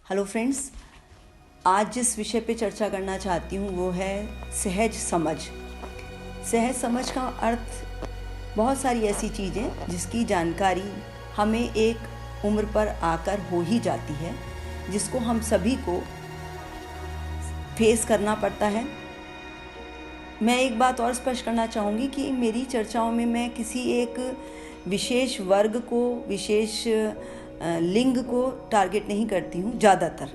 Hello friends, आज जिस विषय पे चर्चा करना चाहती हूँ वो है सहज समझ। सहज समझ का अर्थ बहुत सारी ऐसी चीज़ें जिसकी जानकारी हमें एक उम्र पर आकर हो ही जाती है, जिसको हम सभी को फेस करना पड़ता है। मैं एक बात और स्पष्ट करना चाहूँगी कि मेरी चर्चाओं में मैं किसी एक विशेष वर्ग को, विशेष लिंग को टारगेट नहीं करती हूँ। ज़्यादातर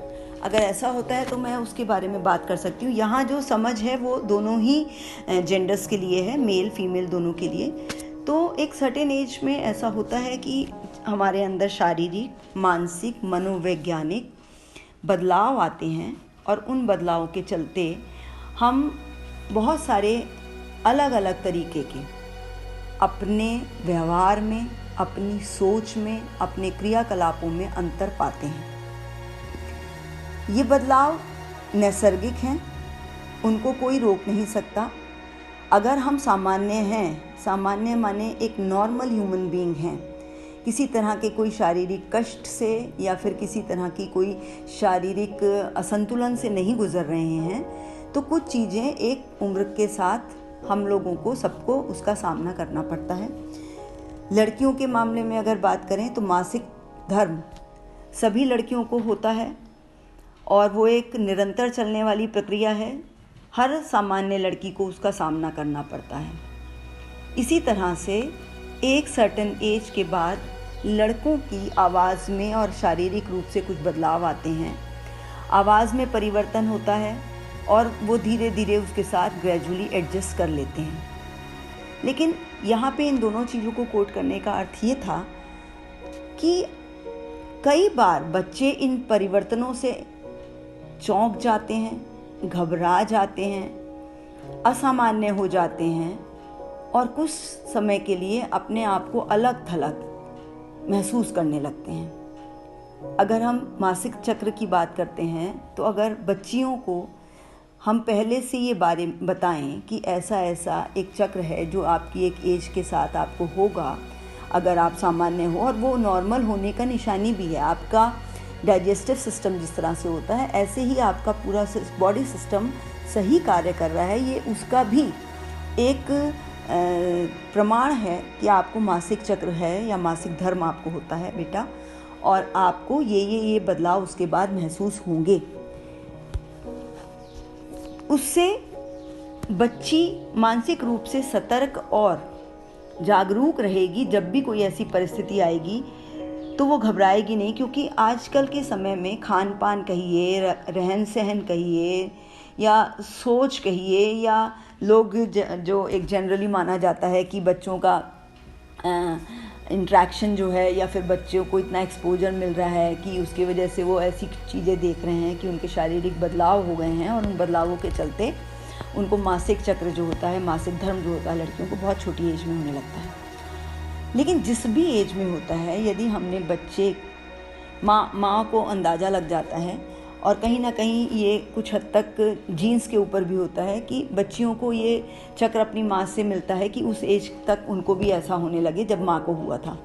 अगर ऐसा होता है तो मैं उसके बारे में बात कर सकती हूँ। यहाँ जो समझ है वो दोनों ही जेंडर्स के लिए है, मेल फीमेल दोनों के लिए। तो एक सर्टेन एज में ऐसा होता है कि हमारे अंदर शारीरिक, मानसिक, मनोवैज्ञानिक बदलाव आते हैं और उन बदलावों के चलते हम बहुत सारे अलग अलग तरीके के अपने व्यवहार में, अपनी सोच में, अपने क्रियाकलापों में अंतर पाते हैं। ये बदलाव नैसर्गिक हैं, उनको कोई रोक नहीं सकता। अगर हम सामान्य हैं, सामान्य माने एक नॉर्मल ह्यूमन बीइंग हैं, किसी तरह के कोई शारीरिक कष्ट से या फिर किसी तरह की कोई शारीरिक असंतुलन से नहीं गुजर रहे हैं, तो कुछ चीज़ें एक उम्र के साथ हम लोगों को, सबको उसका सामना करना पड़ता है। लड़कियों के मामले में अगर बात करें तो मासिक धर्म सभी लड़कियों को होता है और वो एक निरंतर चलने वाली प्रक्रिया है। हर सामान्य लड़की को उसका सामना करना पड़ता है। इसी तरह से एक सर्टेन एज के बाद लड़कों की आवाज़ में और शारीरिक रूप से कुछ बदलाव आते हैं। आवाज़ में परिवर्तन होता है और वो धीरे धीरे उसके साथ ग्रेजुअली एडजस्ट कर लेते हैं। लेकिन यहाँ पे इन दोनों चीज़ों को कोट करने का अर्थ ये था कि कई बार बच्चे इन परिवर्तनों से चौंक जाते हैं, घबरा जाते हैं, असामान्य हो जाते हैं और कुछ समय के लिए अपने आप को अलग थलग महसूस करने लगते हैं। अगर हम मासिक चक्र की बात करते हैं तो अगर बच्चियों को हम पहले से ये बारे बताएं कि ऐसा ऐसा एक चक्र है जो आपकी एक एज के साथ आपको होगा, अगर आप सामान्य हो, और वो नॉर्मल होने का निशानी भी है। आपका डाइजेस्टिव सिस्टम जिस तरह से होता है, ऐसे ही आपका पूरा बॉडी सिस्टम सही कार्य कर रहा है, ये उसका भी एक प्रमाण है कि आपको मासिक चक्र है या मासिक धर्म आपको होता है बेटा, और आपको ये बदलाव उसके बाद महसूस होंगे। उससे बच्ची मानसिक रूप से सतर्क और जागरूक रहेगी। जब भी कोई ऐसी परिस्थिति आएगी तो वो घबराएगी नहीं, क्योंकि आजकल के समय में खान पान कहिए, रहन सहन कहिए या सोच कहिए, या लोग जो एक जनरली माना जाता है कि बच्चों का इंट्रैक्शन जो है, या फिर बच्चों को इतना एक्सपोजर मिल रहा है कि उसकी वजह से वो ऐसी चीज़ें देख रहे हैं कि उनके शारीरिक बदलाव हो गए हैं और उन बदलावों के चलते उनको मासिक चक्र जो होता है, मासिक धर्म जो होता है, लड़कियों को बहुत छोटी एज में होने लगता है। लेकिन जिस भी एज में होता है, यदि हमने बच्चे माँ को अंदाज़ा लग जाता है, और कहीं ना कहीं ये कुछ हद तक जीन्स के ऊपर भी होता है कि बच्चियों को ये चक्र अपनी माँ से मिलता है कि उस एज तक उनको भी ऐसा होने लगे जब माँ को हुआ था।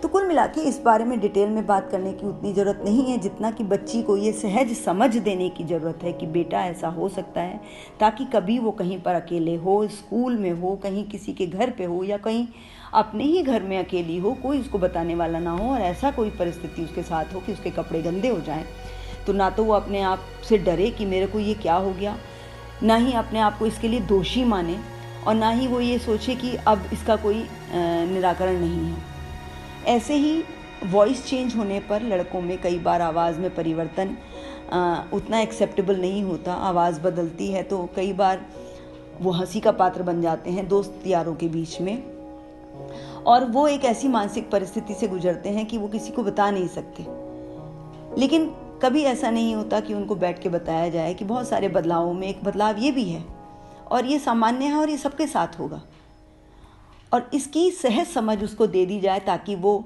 तो कुल मिला के इस बारे में डिटेल में बात करने की उतनी ज़रूरत नहीं है जितना कि बच्ची को ये सहज समझ देने की ज़रूरत है कि बेटा ऐसा हो सकता है, ताकि कभी वो कहीं पर अकेले हो, स्कूल में हो, कहीं किसी के घर पे हो, या कहीं अपने ही घर में अकेली हो, कोई उसको बताने वाला ना हो, और ऐसा कोई परिस्थिति उसके साथ हो कि उसके कपड़े गंदे हो जाएं, तो ना तो वो अपने आप से डरे कि मेरे को ये क्या हो गया, ना ही अपने आप को इसके लिए दोषी माने, और ना ही वो ये सोचे कि अब इसका कोई निराकरण नहीं है। ऐसे ही वॉइस चेंज होने पर लड़कों में कई बार आवाज़ में परिवर्तन उतना एक्सेप्टेबल नहीं होता। आवाज़ बदलती है तो कई बार वो हंसी का पात्र बन जाते हैं दोस्त यारों के बीच में, और वो एक ऐसी मानसिक परिस्थिति से गुजरते हैं कि वो किसी को बता नहीं सकते। लेकिन कभी ऐसा नहीं होता कि उनको बैठ के बताया जाए कि बहुत सारे बदलावों में एक बदलाव ये भी है और ये सामान्य है और ये सबके साथ होगा, और इसकी सहज समझ उसको दे दी जाए, ताकि वो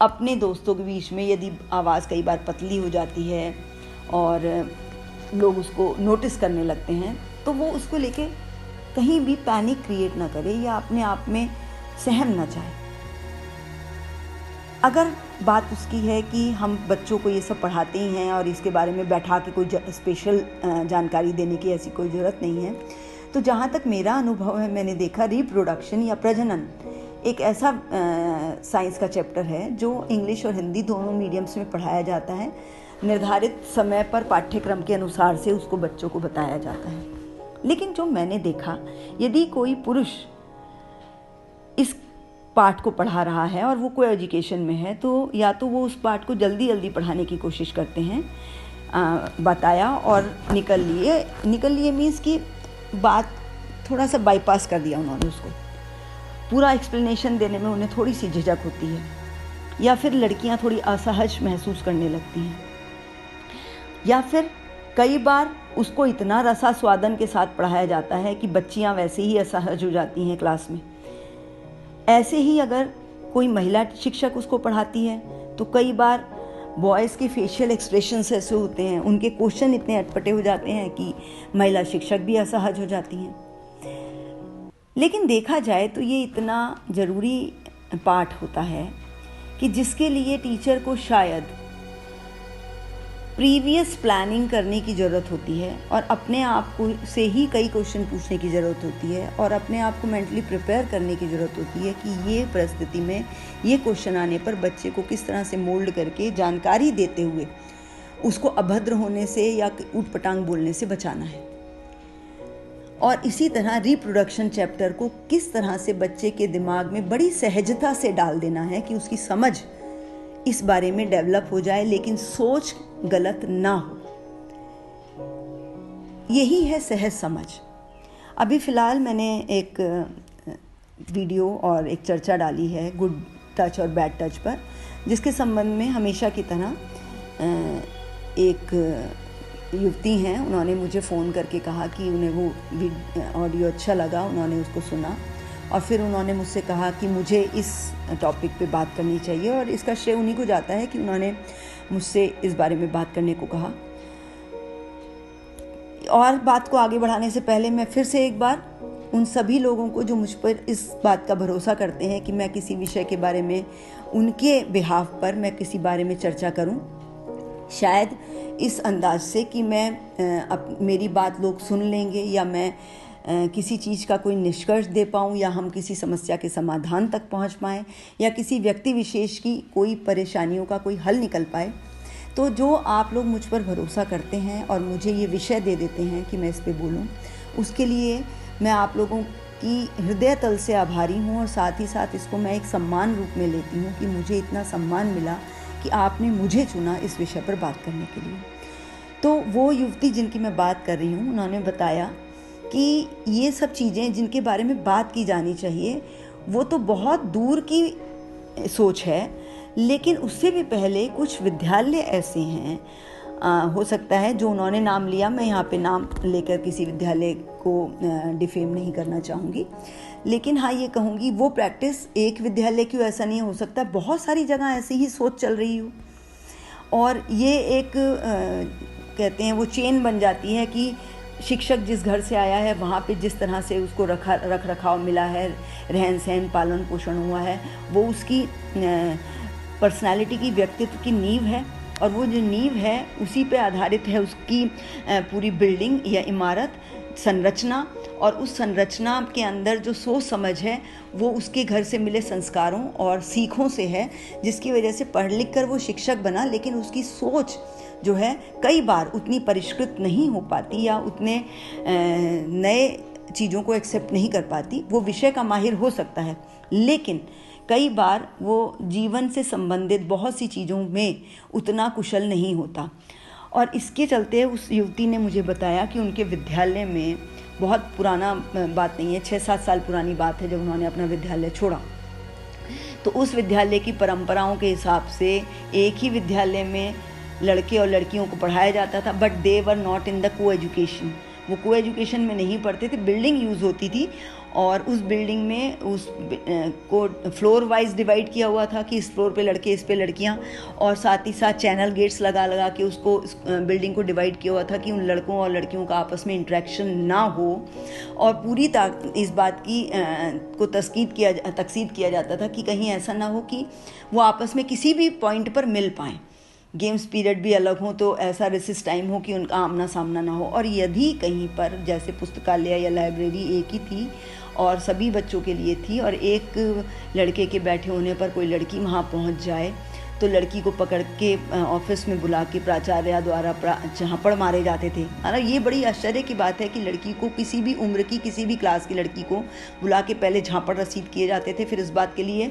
अपने दोस्तों के बीच में, यदि आवाज़ कई बार पतली हो जाती है और लोग उसको नोटिस करने लगते हैं, तो वो उसको लेके कहीं भी पैनिक क्रिएट ना करे या अपने आप में सहम ना जाए। अगर बात उसकी है कि हम बच्चों को ये सब पढ़ाते ही हैं और इसके बारे में बैठा के कोई स्पेशल जानकारी देने की ऐसी कोई ज़रूरत नहीं है, तो जहाँ तक मेरा अनुभव है, मैंने देखा रिप्रोडक्शन या प्रजनन एक ऐसा साइंस का चैप्टर है जो इंग्लिश और हिंदी दोनों मीडियम्स में पढ़ाया जाता है। निर्धारित समय पर पाठ्यक्रम के अनुसार से उसको बच्चों को बताया जाता है। लेकिन जो मैंने देखा, यदि कोई पुरुष इस पाठ को पढ़ा रहा है और वो कोई एजुकेशन में है, तो या तो वो उस पाठ को जल्दी जल्दी पढ़ाने की कोशिश करते हैं, बताया और निकल लिए मीन्स कि बात थोड़ा सा बाईपास कर दिया उन्होंने, उसको पूरा एक्सप्लेनेशन देने में उन्हें थोड़ी सी झिझक होती है, या फिर लड़कियां थोड़ी असहज महसूस करने लगती हैं, या फिर कई बार उसको इतना रसास्वादन के साथ पढ़ाया जाता है कि बच्चियां वैसे ही असहज हो जाती हैं क्लास में। ऐसे ही अगर कोई महिला शिक्षक उसको पढ़ाती है तो कई बार बॉयज़ के फेशियल एक्सप्रेशंस ऐसे होते हैं, उनके क्वेश्चन इतने अटपटे हो जाते हैं कि महिला शिक्षक भी असहज हो जाती हैं। लेकिन देखा जाए तो ये इतना ज़रूरी पाठ होता है कि जिसके लिए टीचर को शायद प्रीवियस प्लानिंग करने की ज़रूरत होती है और अपने आप को से ही कई क्वेश्चन पूछने की ज़रूरत होती है और अपने आप को मेंटली प्रिपेयर करने की ज़रूरत होती है कि ये परिस्थिति में ये क्वेश्चन आने पर बच्चे को किस तरह से मोल्ड करके जानकारी देते हुए उसको अभद्र होने से या ऊटपटांग बोलने से बचाना है। और इसी तरह रिप्रोडक्शन चैप्टर को किस तरह से बच्चे के दिमाग में बड़ी सहजता से डाल देना है कि उसकी समझ इस बारे में डेवलप हो जाए, लेकिन सोच गलत ना हो। यही है सहज समझ। अभी फ़िलहाल मैंने एक वीडियो और एक चर्चा डाली है गुड टच और बैड टच पर, जिसके संबंध में हमेशा की तरह एक युवती हैं, उन्होंने मुझे फ़ोन करके कहा कि उन्हें वो ऑडियो अच्छा लगा, उन्होंने उसको सुना और फिर उन्होंने मुझसे कहा कि मुझे इस टॉपिक पे बात करनी चाहिए, और इसका श्रेय उन्हीं को जाता है कि उन्होंने मुझसे इस बारे में बात करने को कहा। और बात को आगे बढ़ाने से पहले मैं फिर से एक बार उन सभी लोगों को जो मुझ पर इस बात का भरोसा करते हैं कि मैं किसी विषय के बारे में उनके बिहाफ पर मैं किसी बारे में चर्चा करूं, शायद इस अंदाज से कि मैं मेरी बात लोग सुन लेंगे या मैं किसी चीज़ का कोई निष्कर्ष दे पाऊँ या हम किसी समस्या के समाधान तक पहुँच पाएँ या किसी व्यक्ति विशेष की कोई परेशानियों का कोई हल निकल पाए। तो जो आप लोग मुझ पर भरोसा करते हैं और मुझे ये विषय दे देते हैं कि मैं इस पे बोलूँ, उसके लिए मैं आप लोगों की हृदय तल से आभारी हूँ। और साथ ही साथ इसको मैं एक सम्मान रूप में लेती हूँ कि मुझे इतना सम्मान मिला कि आपने मुझे चुना इस विषय पर बात करने के लिए। तो वो युवती जिनकी मैं बात कर रही हूँ, उन्होंने बताया कि ये सब चीज़ें जिनके बारे में बात की जानी चाहिए वो तो बहुत दूर की सोच है, लेकिन उससे भी पहले कुछ विद्यालय ऐसे हैं, हो सकता है जो उन्होंने नाम लिया, मैं यहाँ पे नाम लेकर किसी विद्यालय को डिफेम नहीं करना चाहूँगी, लेकिन हाँ ये कहूँगी वो प्रैक्टिस एक विद्यालय की ऐसा नहीं हो सकता, बहुत सारी जगह ऐसी ही सोच चल रही हो और ये एक कहते हैं वो चेन बन जाती है कि शिक्षक जिस घर से आया है वहाँ पे जिस तरह से उसको रख रखाव मिला है, रहन सहन पालन पोषण हुआ है, वो उसकी पर्सनालिटी की व्यक्तित्व की नींव है और वो जो नींव है उसी पे आधारित है उसकी पूरी बिल्डिंग या इमारत संरचना, और उस संरचना के अंदर जो सोच समझ है वो उसके घर से मिले संस्कारों और सीखों से है, जिसकी वजह से पढ़ लिख कर वो शिक्षक बना, लेकिन उसकी सोच जो है कई बार उतनी परिष्कृत नहीं हो पाती या उतने नए चीज़ों को एक्सेप्ट नहीं कर पाती। वो विषय का माहिर हो सकता है, लेकिन कई बार वो जीवन से संबंधित बहुत सी चीज़ों में उतना कुशल नहीं होता। और इसके चलते उस युवती ने मुझे बताया कि उनके विद्यालय में, बहुत पुराना बात नहीं है, 6-7 साल पुरानी बात है, जब उन्होंने अपना विद्यालय छोड़ा तो उस विद्यालय की परंपराओं के हिसाब से एक ही विद्यालय में लड़के और लड़कियों को पढ़ाया जाता था, but they were not in the को एजुकेशन। वो को एजुकेशन में नहीं पढ़ते थे, बिल्डिंग यूज़ होती थी और उस बिल्डिंग में को फ्लोर वाइज डिवाइड किया हुआ था कि इस फ्लोर पे लड़के, इस पे लड़कियां, और साथ ही साथ चैनल गेट्स लगा लगा के उसको बिल्डिंग को डिवाइड किया हुआ था कि उन लड़कों और लड़कियों का आपस में इंटरेक्शन ना हो। और पूरी इस बात की को तकसीद किया जाता था कि कहीं ऐसा ना हो कि वो आपस में किसी भी पॉइंट पर मिल पाएँ। गेम्स पीरियड भी अलग हो तो ऐसा रिसेस टाइम हो कि उनका आमना सामना ना हो। और यदि कहीं पर जैसे पुस्तकालय या लाइब्रेरी एक ही थी और सभी बच्चों के लिए थी, और एक लड़के के बैठे होने पर कोई लड़की वहाँ पहुँच जाए तो लड़की को पकड़ के ऑफिस में बुला के प्राचार्य द्वारा झापड़ मारे जाते थे। मतलब ये बड़ी आश्चर्य की बात है कि लड़की को, किसी भी उम्र की, किसी भी क्लास की लड़की को बुला के पहले झापड़ रसीद किए जाते थे, फिर इस बात के लिए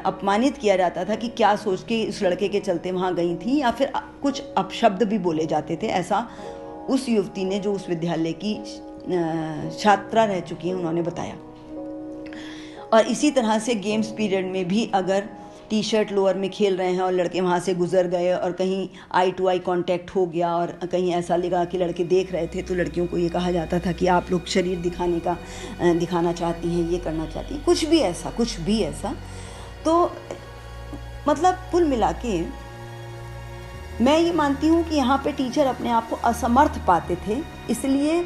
अपमानित किया जाता था कि क्या सोच के उस लड़के के चलते वहाँ गई थी, या फिर कुछ अपशब्द भी बोले जाते थे। ऐसा उस युवती ने, जो उस विद्यालय की छात्रा रह चुकी हैं, उन्होंने बताया। और इसी तरह से गेम्स पीरियड में भी अगर टी शर्ट लोअर में खेल रहे हैं और लड़के वहाँ से गुजर गए और कहीं आई टू आई कांटेक्ट हो गया और कहीं ऐसा लगा कि लड़के देख रहे थे, तो लड़कियों को ये कहा जाता था कि आप लोग शरीर दिखाना चाहती हैं, ये करना चाहती हैं, कुछ भी ऐसा। तो मतलब कुल मिला के मैं ये मानती हूँ कि यहाँ पे टीचर अपने आप को असमर्थ पाते थे, इसलिए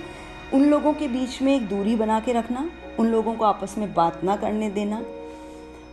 उन लोगों के बीच में एक दूरी बना के रखना, उन लोगों को आपस में बात ना करने देना,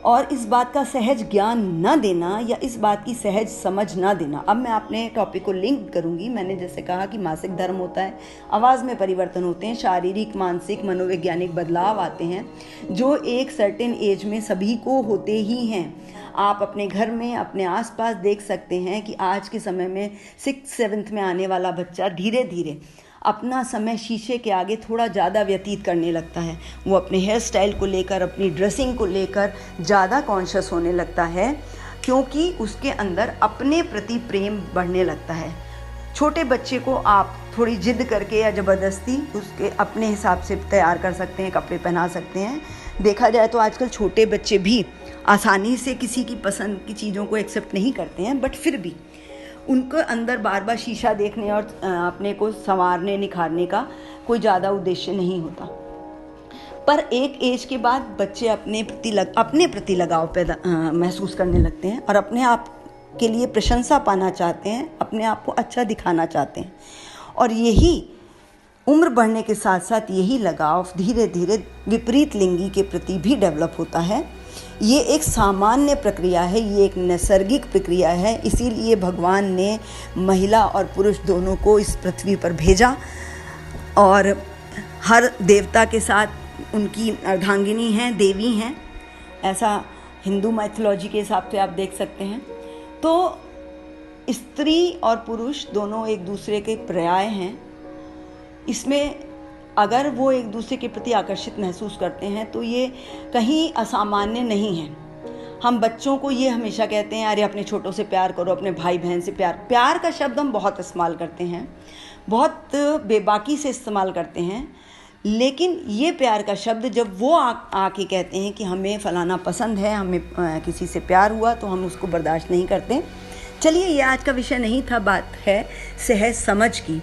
और इस बात का सहज ज्ञान न देना या इस बात की सहज समझ ना देना। अब मैं अपने टॉपिक को लिंक करूंगी। मैंने जैसे कहा कि मासिक धर्म होता है, आवाज़ में परिवर्तन होते हैं, शारीरिक, मानसिक, मनोवैज्ञानिक बदलाव आते हैं जो एक सर्टेन एज में सभी को होते ही हैं। आप अपने घर में, अपने आसपास देख सकते हैं कि आज के समय में 6th-7th में आने वाला बच्चा धीरे धीरे अपना समय शीशे के आगे थोड़ा ज़्यादा व्यतीत करने लगता है। वो अपने हेयर स्टाइल को लेकर, अपनी ड्रेसिंग को लेकर ज़्यादा कॉन्शियस होने लगता है, क्योंकि उसके अंदर अपने प्रति प्रेम बढ़ने लगता है। छोटे बच्चे को आप थोड़ी जिद करके या ज़बरदस्ती उसके अपने हिसाब से तैयार कर सकते हैं, कपड़े पहना सकते हैं। देखा जाए तो आजकल छोटे बच्चे भी आसानी से किसी की पसंद की चीज़ों को एक्सेप्ट नहीं करते हैं, बट फिर भी उनको अंदर बार बार शीशा देखने और अपने को संवारने, निखारने का कोई ज़्यादा उद्देश्य नहीं होता। पर एक एज के बाद बच्चे अपने प्रति लगाव महसूस करने लगते हैं और अपने आप के लिए प्रशंसा पाना चाहते हैं, अपने आप को अच्छा दिखाना चाहते हैं। और यही उम्र बढ़ने के साथ साथ यही लगाव धीरे धीरे विपरीत लिंगी के प्रति भी डेवलप होता है। ये एक सामान्य प्रक्रिया है, ये एक नैसर्गिक प्रक्रिया है। इसीलिए भगवान ने महिला और पुरुष दोनों को इस पृथ्वी पर भेजा, और हर देवता के साथ उनकी अर्धांगिनी हैं, देवी हैं। ऐसा हिंदू माइथोलॉजी के हिसाब से आप देख सकते हैं। तो स्त्री और पुरुष दोनों एक दूसरे के पर्याय हैं। इसमें अगर वो एक दूसरे के प्रति आकर्षित महसूस करते हैं तो ये कहीं असामान्य नहीं है। हम बच्चों को ये हमेशा कहते हैं, अरे अपने छोटों से प्यार करो, अपने भाई बहन से प्यार का शब्द हम बहुत इस्तेमाल करते हैं, बहुत बेबाकी से इस्तेमाल करते हैं। लेकिन ये प्यार का शब्द जब वो आके कहते हैं कि हमें फलाना पसंद है, हमें किसी से प्यार हुआ, तो हम उसको बर्दाश्त नहीं करते। चलिए, ये आज का विषय नहीं था, बात है सहज समझ की।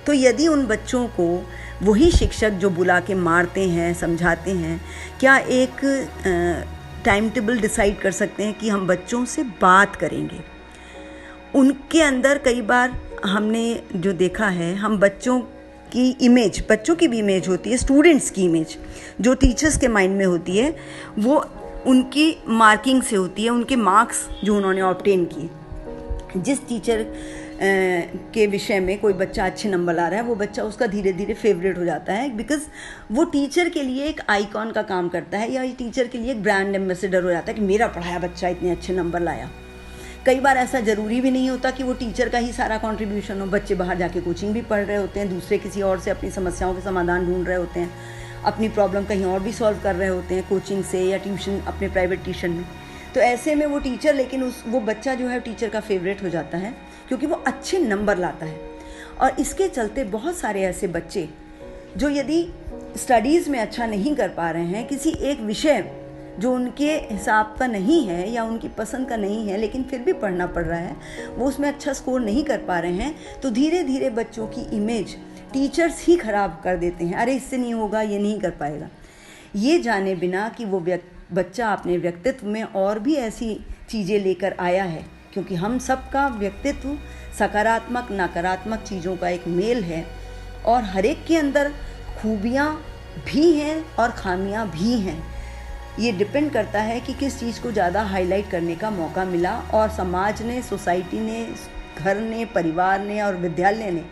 तो यदि उन बच्चों को वही शिक्षक जो बुला के मारते हैं, समझाते हैं, क्या एक टाइम टेबल डिसाइड कर सकते हैं कि हम बच्चों से बात करेंगे? उनके अंदर कई बार हमने जो देखा है, हम बच्चों की भी इमेज होती है, स्टूडेंट्स की इमेज जो टीचर्स के माइंड में होती है, वो उनकी मार्किंग से होती है, उनके मार्क्स जो उन्होंने ऑब्टेन किए। जिस टीचर के विषय में कोई बच्चा अच्छे नंबर ला रहा है, वो बच्चा उसका धीरे धीरे फेवरेट हो जाता है, बिकॉज वो टीचर के लिए एक आइकॉन का काम करता है, या टीचर के लिए एक ब्रांड एम्बेसडर हो जाता है कि मेरा पढ़ाया बच्चा इतने अच्छे नंबर लाया। कई बार ऐसा ज़रूरी भी नहीं होता कि वो टीचर का ही सारा कंट्रीब्यूशन हो। बच्चे बाहर जाके कोचिंग भी पढ़ रहे होते हैं, दूसरे किसी और से अपनी समस्याओं के समाधान ढूंढ रहे होते हैं, अपनी प्रॉब्लम कहीं और भी सॉल्व कर रहे होते हैं कोचिंग से या ट्यूशन, अपने प्राइवेट ट्यूशन में। तो ऐसे में वो टीचर, लेकिन वो बच्चा जो है टीचर का फेवरेट हो जाता है, क्योंकि वो अच्छे नंबर लाता है। और इसके चलते बहुत सारे ऐसे बच्चे जो यदि स्टडीज़ में अच्छा नहीं कर पा रहे हैं, किसी एक विषय जो उनके हिसाब का नहीं है या उनकी पसंद का नहीं है, लेकिन फिर भी पढ़ना पड़ रहा है, वो उसमें अच्छा स्कोर नहीं कर पा रहे हैं, तो धीरे धीरे बच्चों की इमेज टीचर्स ही ख़राब कर देते हैं। अरे इससे नहीं होगा, ये नहीं कर पाएगा। ये जाने बिना कि वो बच्चा अपने व्यक्तित्व में और भी ऐसी चीज़ें लेकर आया है, क्योंकि हम सबका व्यक्तित्व सकारात्मक नकारात्मक चीज़ों का एक मेल है, और हर एक के अंदर खूबियाँ भी हैं और खामियाँ भी हैं। ये डिपेंड करता है कि किस चीज़ को ज़्यादा हाईलाइट करने का मौका मिला, और समाज ने, सोसाइटी ने, घर ने, परिवार ने और विद्यालय ने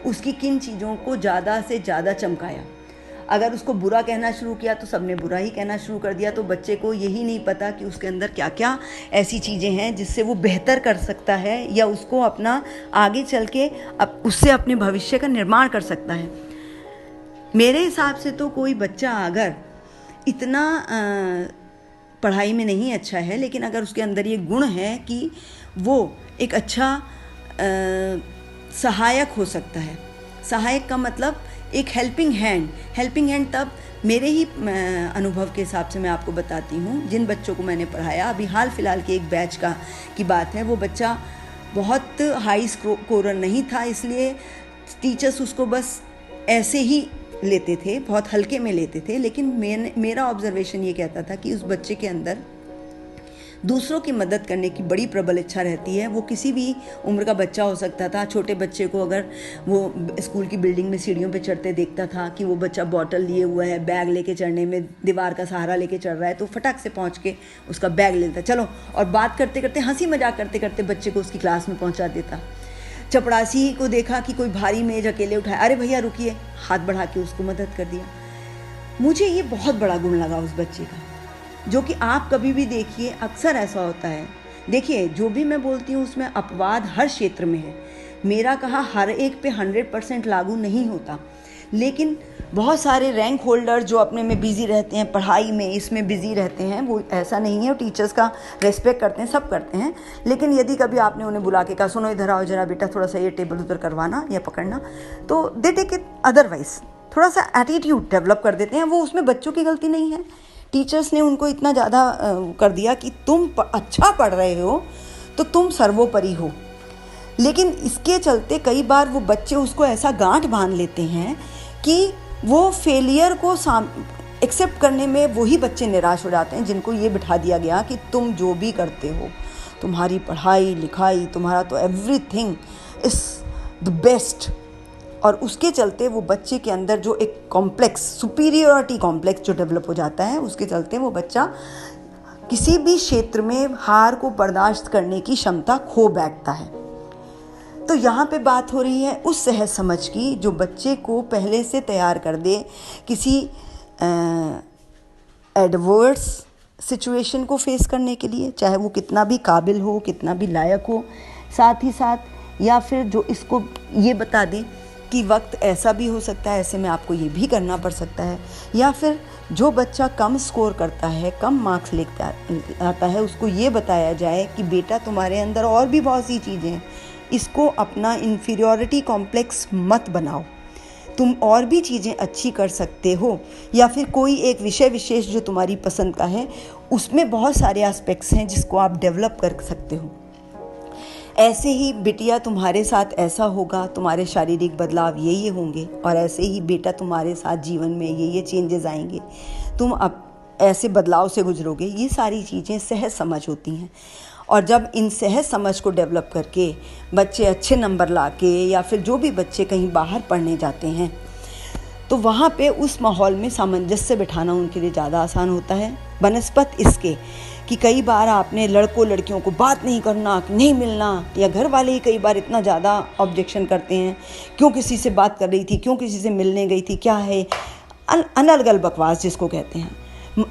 उसकी किन चीज़ों को ज़्यादा से ज़्यादा चमकाया। अगर उसको बुरा कहना शुरू किया तो सबने बुरा ही कहना शुरू कर दिया, तो बच्चे को यही नहीं पता कि उसके अंदर क्या क्या ऐसी चीज़ें हैं जिससे वो बेहतर कर सकता है, या उसको अपना आगे चल के उससे अपने भविष्य का निर्माण कर सकता है। मेरे हिसाब से तो कोई बच्चा अगर इतना पढ़ाई में नहीं अच्छा है, लेकिन अगर उसके अंदर ये गुण है कि वो एक अच्छा सहायक हो सकता है। सहायक का मतलब एक हेल्पिंग हैंड तब मेरे ही अनुभव के हिसाब से मैं आपको बताती हूँ। जिन बच्चों को मैंने पढ़ाया, अभी हाल फिलहाल के एक बैच की बात है, वो बच्चा बहुत हाई स्कोरर नहीं था, इसलिए टीचर्स उसको बस ऐसे ही लेते थे, बहुत हल्के में लेते थे। लेकिन मेरा ऑब्जर्वेशन ये कहता था कि उस बच्चे के अंदर दूसरों की मदद करने की बड़ी प्रबल इच्छा रहती है। वो किसी भी उम्र का बच्चा हो सकता था। छोटे बच्चे को अगर वो स्कूल की बिल्डिंग में सीढ़ियों पे चढ़ते देखता था कि वो बच्चा बॉटल लिए हुआ है, बैग लेके चढ़ने में दीवार का सहारा लेके चढ़ रहा है, तो फटाक से पहुंच के उसका बैग ले लेता, चलो, और बात करते करते, हंसी मजाक करते करते बच्चे को उसकी क्लास में पहुँचा देता। चपरासी को देखा कि कोई भारी मेज अकेले उठाया, अरे भैया रुकिए, हाथ बढ़ा के उसको मदद कर दिया। मुझे ये बहुत बड़ा गुण लगा उस बच्चे का, जो कि आप कभी भी देखिए अक्सर ऐसा होता है। देखिए, जो भी मैं बोलती हूँ उसमें अपवाद हर क्षेत्र में है। मेरा कहा हर एक पे 100% लागू नहीं होता, लेकिन बहुत सारे रैंक होल्डर जो अपने में बिज़ी रहते हैं, पढ़ाई में इसमें बिज़ी रहते हैं, वो ऐसा नहीं है, टीचर्स का रेस्पेक्ट करते हैं, सब करते हैं। लेकिन यदि कभी आपने उन्हें बुला के कहा, सुनो इधर आओ जरा बेटा, थोड़ा सा ये टेबल उधर करवाना या पकड़ना, तो दे टेक इट अदरवाइज, थोड़ा सा एटीट्यूड डेवलप कर देते हैं। वो उसमें बच्चों की गलती नहीं है, टीचर्स ने उनको इतना ज़्यादा कर दिया कि तुम अच्छा पढ़ रहे हो तो तुम सर्वोपरि हो। लेकिन इसके चलते कई बार वो बच्चे उसको ऐसा गांठ बांध लेते हैं कि वो फेलियर को एक्सेप्ट करने में वही बच्चे निराश हो जाते हैं जिनको ये बिठा दिया गया कि तुम जो भी करते हो, तुम्हारी पढ़ाई लिखाई, तुम्हारा तो एवरीथिंग इज़ द बेस्ट। और उसके चलते वो बच्चे के अंदर जो एक कॉम्प्लेक्स, सुपीरियरिटी कॉम्प्लेक्स जो डेवलप हो जाता है, उसके चलते वो बच्चा किसी भी क्षेत्र में हार को बर्दाश्त करने की क्षमता खो बैठता है। तो यहाँ पे बात हो रही है उस सहज समझ की जो बच्चे को पहले से तैयार कर दे किसी एडवर्स सिचुएशन को फेस करने के लिए, चाहे वो कितना भी काबिल हो, कितना भी लायक हो। साथ ही साथ या फिर जो इसको ये बता दे कि वक्त ऐसा भी हो सकता है, ऐसे में आपको ये भी करना पड़ सकता है। या फिर जो बच्चा कम स्कोर करता है, कम मार्क्स लेकर आता है, उसको ये बताया जाए कि बेटा तुम्हारे अंदर और भी बहुत सी चीज़ें हैं, इसको अपना इन्फीरियॉरिटी कॉम्प्लेक्स मत बनाओ, तुम और भी चीज़ें अच्छी कर सकते हो। या फिर कोई एक विषय विशेष जो तुम्हारी पसंद का है, उसमें बहुत सारे एस्पेक्ट्स हैं जिसको आप डेवलप कर सकते हो। ऐसे ही बिटिया तुम्हारे साथ ऐसा होगा, तुम्हारे शारीरिक बदलाव ये होंगे, और ऐसे ही बेटा तुम्हारे साथ जीवन में ये चेंजेस आएंगे, तुम अब ऐसे बदलाव से गुजरोगे। ये सारी चीज़ें सहज समझ होती हैं। और जब इन सहज समझ को डेवलप करके बच्चे अच्छे नंबर ला के, या फिर जो भी बच्चे कहीं बाहर पढ़ने जाते हैं, तो वहाँ पे उस माहौल में सामंजस्य बिठाना उनके लिए ज़्यादा आसान होता है, बनस्पत इसके कि कई बार आपने लड़कों लड़कियों को बात नहीं करना, नहीं मिलना, या घर वाले ही कई बार इतना ज़्यादा ऑब्जेक्शन करते हैं, क्यों किसी से बात कर रही थी, क्यों किसी से मिलने गई थी, क्या है अनर्गल बकवास जिसको कहते हैं।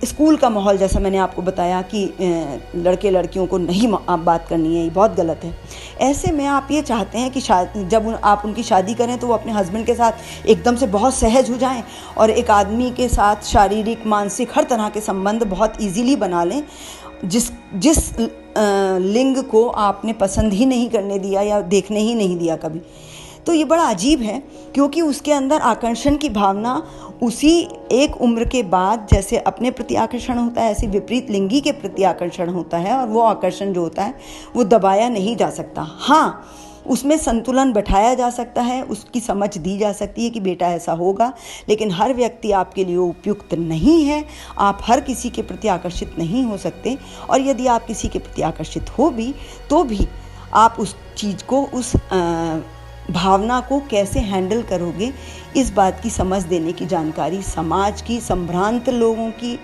स्कूल का माहौल, जैसा मैंने आपको बताया कि लड़के लड़कियों को नहीं बात करनी है, ये बहुत गलत है। ऐसे में आप ये चाहते हैं कि जब आप उनकी शादी करें तो वो अपने हस्बैंड के साथ एकदम से बहुत सहज हो जाएं और एक आदमी के साथ शारीरिक मानसिक हर तरह के संबंध बहुत इजीली बना लें, जिस लिंग को आपने पसंद ही नहीं करने दिया या देखने ही नहीं दिया कभी। तो ये बड़ा अजीब है, क्योंकि उसके अंदर आकर्षण की भावना उसी एक उम्र के बाद जैसे अपने प्रति आकर्षण होता है, ऐसे विपरीत लिंगी के प्रति आकर्षण होता है, और वो आकर्षण जो होता है वो दबाया नहीं जा सकता। हाँ, उसमें संतुलन बैठाया जा सकता है, उसकी समझ दी जा सकती है कि बेटा ऐसा होगा, लेकिन हर व्यक्ति आपके लिए उपयुक्त नहीं है। आप हर किसी के प्रति आकर्षित नहीं हो सकते, और यदि आप किसी के प्रति आकर्षित हो भी तो भी आप उस चीज़ को, उस भावना को कैसे हैंडल करोगे, इस बात की समझ देने की जानकारी समाज की, संभ्रांत लोगों की,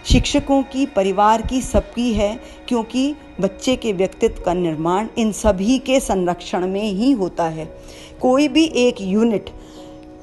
शिक्षकों की, परिवार की, सबकी है। क्योंकि बच्चे के व्यक्तित्व का निर्माण इन सभी के संरक्षण में ही होता है। कोई भी एक यूनिट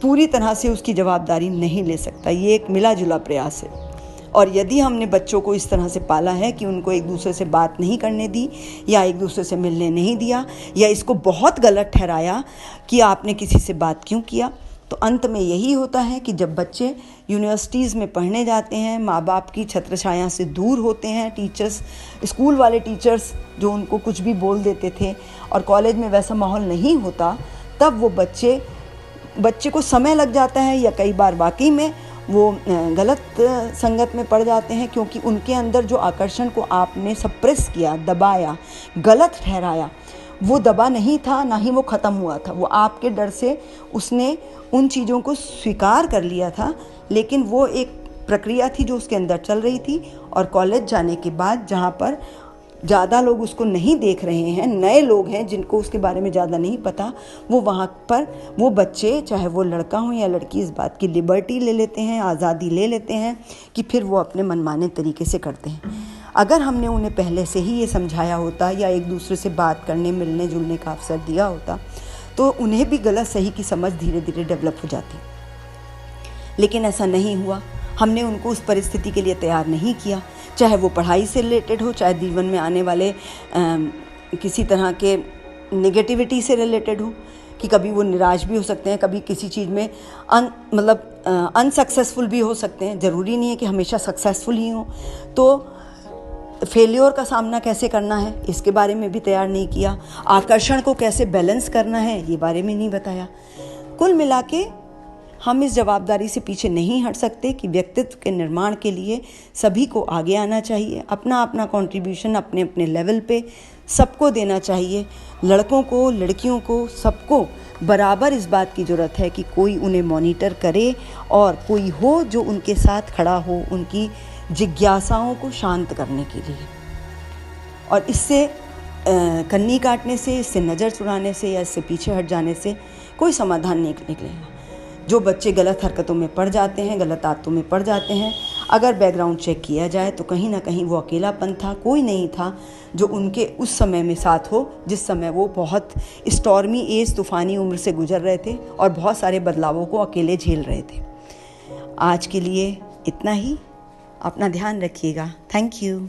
पूरी तरह से उसकी जवाबदारी नहीं ले सकता। ये एक मिला जुला प्रयास है। और यदि हमने बच्चों को इस तरह से पाला है कि उनको एक दूसरे से बात नहीं करने दी, या एक दूसरे से मिलने नहीं दिया, या इसको बहुत गलत ठहराया कि आपने किसी से बात क्यों किया, तो अंत में यही होता है कि जब बच्चे यूनिवर्सिटीज़ में पढ़ने जाते हैं, माँ बाप की छत्रछाया से दूर होते हैं, टीचर्स, स्कूल वाले टीचर्स जो उनको कुछ भी बोल देते थे, और कॉलेज में वैसा माहौल नहीं होता, तब वो बच्चे को समय लग जाता है, या कई बार वाकई में वो गलत संगत में पड़ जाते हैं, क्योंकि उनके अंदर जो आकर्षण को आपने सप्रेस किया, दबाया, गलत ठहराया, वो दबा नहीं था, ना ही वो ख़त्म हुआ था। वो आपके डर से उसने उन चीज़ों को स्वीकार कर लिया था, लेकिन वो एक प्रक्रिया थी जो उसके अंदर चल रही थी। और कॉलेज जाने के बाद, जहाँ पर ज़्यादा लोग उसको नहीं देख रहे हैं, नए लोग हैं जिनको उसके बारे में ज़्यादा नहीं पता, वो वहाँ पर वो बच्चे, चाहे वो लड़का हो या लड़की, इस बात की लिबर्टी ले लेते हैं, आज़ादी ले लेते हैं कि फिर वो अपने मनमाने तरीके से करते हैं। अगर हमने उन्हें पहले से ही ये समझाया होता, या एक दूसरे से बात करने, मिलने जुलने का अवसर दिया होता, तो उन्हें भी गलत सही की समझ धीरे धीरे डेवलप हो जाती। लेकिन ऐसा नहीं हुआ। हमने उनको उस परिस्थिति के लिए तैयार नहीं किया, चाहे वो पढ़ाई से रिलेटेड हो, चाहे जीवन में आने वाले किसी तरह के नेगेटिविटी से रिलेटेड हो, कि कभी वो निराश भी हो सकते हैं, कभी किसी चीज़ में अनसक्सेसफुल भी हो सकते हैं। ज़रूरी नहीं है कि हमेशा सक्सेसफुल ही हो। तो फेलियर का सामना कैसे करना है, इसके बारे में भी तैयार नहीं किया। आकर्षण को कैसे बैलेंस करना है, ये बारे में नहीं बताया। कुल मिला के हम इस जवाबदारी से पीछे नहीं हट सकते कि व्यक्तित्व के निर्माण के लिए सभी को आगे आना चाहिए, अपना अपना कंट्रीब्यूशन अपने अपने लेवल पे सबको देना चाहिए। लड़कों को, लड़कियों को, सबको बराबर इस बात की ज़रूरत है कि कोई उन्हें मॉनिटर करे, और कोई हो जो उनके साथ खड़ा हो उनकी जिज्ञासाओं को शांत करने के लिए। और इससे कन्नी काटने से, इससे नज़र चुराने से, या इससे पीछे हट जाने से कोई समाधान नहीं निकलेगा। जो बच्चे गलत हरकतों में पड़ जाते हैं, गलत आदतों में पड़ जाते हैं, अगर बैकग्राउंड चेक किया जाए तो कहीं ना कहीं वो अकेलापन था, कोई नहीं था जो उनके उस समय में साथ हो, जिस समय वो बहुत स्टॉर्मी एज, तूफ़ानी उम्र से गुजर रहे थे और बहुत सारे बदलावों को अकेले झेल रहे थे। आज के लिए इतना ही। अपना ध्यान रखिएगा। Thank you.